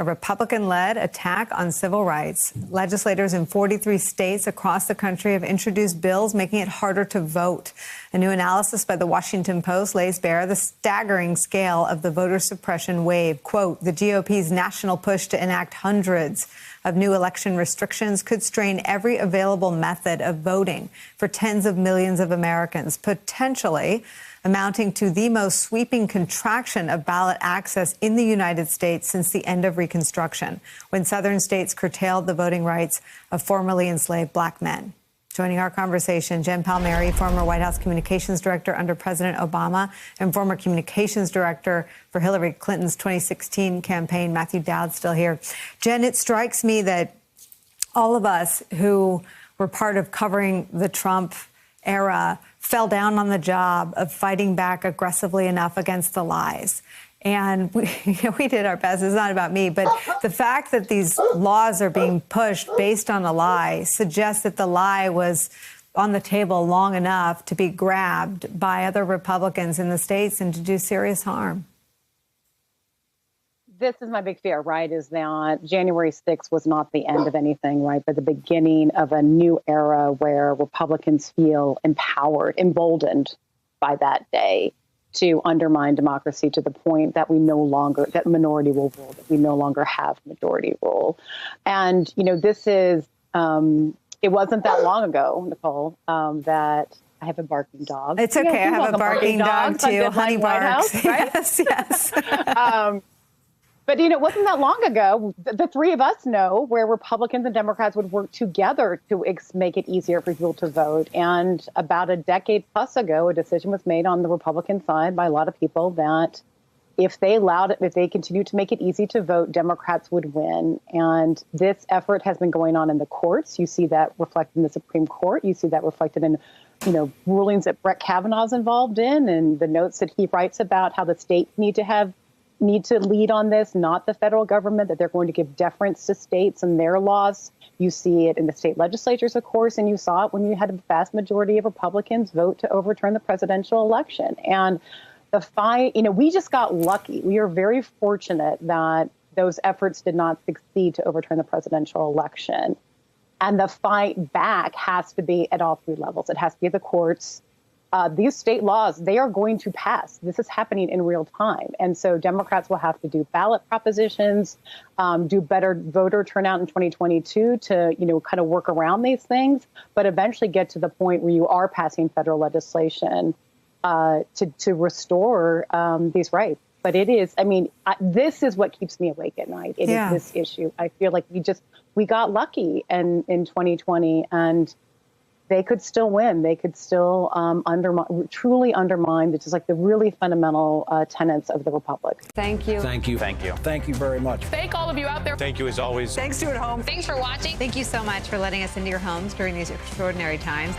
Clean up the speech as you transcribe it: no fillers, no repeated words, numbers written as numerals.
a Republican-led attack on civil rights. Legislators in 43 states across the country have introduced bills making it harder to vote. A new analysis by the Washington Post lays bare the staggering scale of the voter suppression wave. Quote, the GOP's national push to enact hundreds of new election restrictions could strain every available method of voting for tens of millions of Americans, potentially amounting to the most sweeping contraction of ballot access in the United States since the end of Reconstruction, when southern states curtailed the voting rights of formerly enslaved black men. Joining our conversation, Jen Palmieri, former White House communications director under President Obama and former communications director for Hillary Clinton's 2016 campaign. Matthew Dowd still here. Jen, it strikes me that all of us who were part of covering the Trump era fell down on the job of fighting back aggressively enough against the lies. And we did our best. It's not about me. But the fact that these laws are being pushed based on a lie suggests that the lie was on the table long enough to be grabbed by other Republicans in the states and to do serious harm. This is my big fear, right, is that January 6th was not the end of anything, right, but the beginning of a new era where Republicans feel empowered, emboldened by that day to undermine democracy to the point that that minority will rule, that we no longer have majority rule. And, you know, this is, it wasn't that long ago, Nicole, that I have a barking dog. It's okay. I have a barking dog too. Honey barks. House, right? Yes. But, you know, it wasn't that long ago, the three of us know where Republicans and Democrats would work together to make it easier for people to vote. And about a decade plus ago, a decision was made on the Republican side by a lot of people that if they continued to make it easy to vote, Democrats would win. And this effort has been going on in the courts. You see that reflected in the Supreme Court. You see that reflected in, you know, rulings that Brett Kavanaugh's involved in and the notes that he writes about how the states need to lead on this, not the federal government, that they're going to give deference to states and their laws. You see it in the state legislatures, of course, and you saw it when you had a vast majority of Republicans vote to overturn the presidential election. And the fight, you know, we just got lucky. We are very fortunate that those efforts did not succeed to overturn the presidential election. And the fight back has to be at all three levels. It has to be at the courts. These state laws, they are going to pass. This is happening in real time. And so Democrats will have to do ballot propositions, do better voter turnout in 2022 to, you know, kind of work around these things, but eventually get to the point where you are passing federal legislation to restore these rights. But it is, I mean, this is what keeps me awake at night. It is this issue. I feel like we got lucky in 2020 and they could still win. They could still truly undermine just like the really fundamental tenets of the republic. Thank you. Thank you. Thank you. Thank you very much. Thank all of you out there. Thank you as always. Thanks to at home. Thanks for watching. Thank you so much for letting us into your homes during these extraordinary times.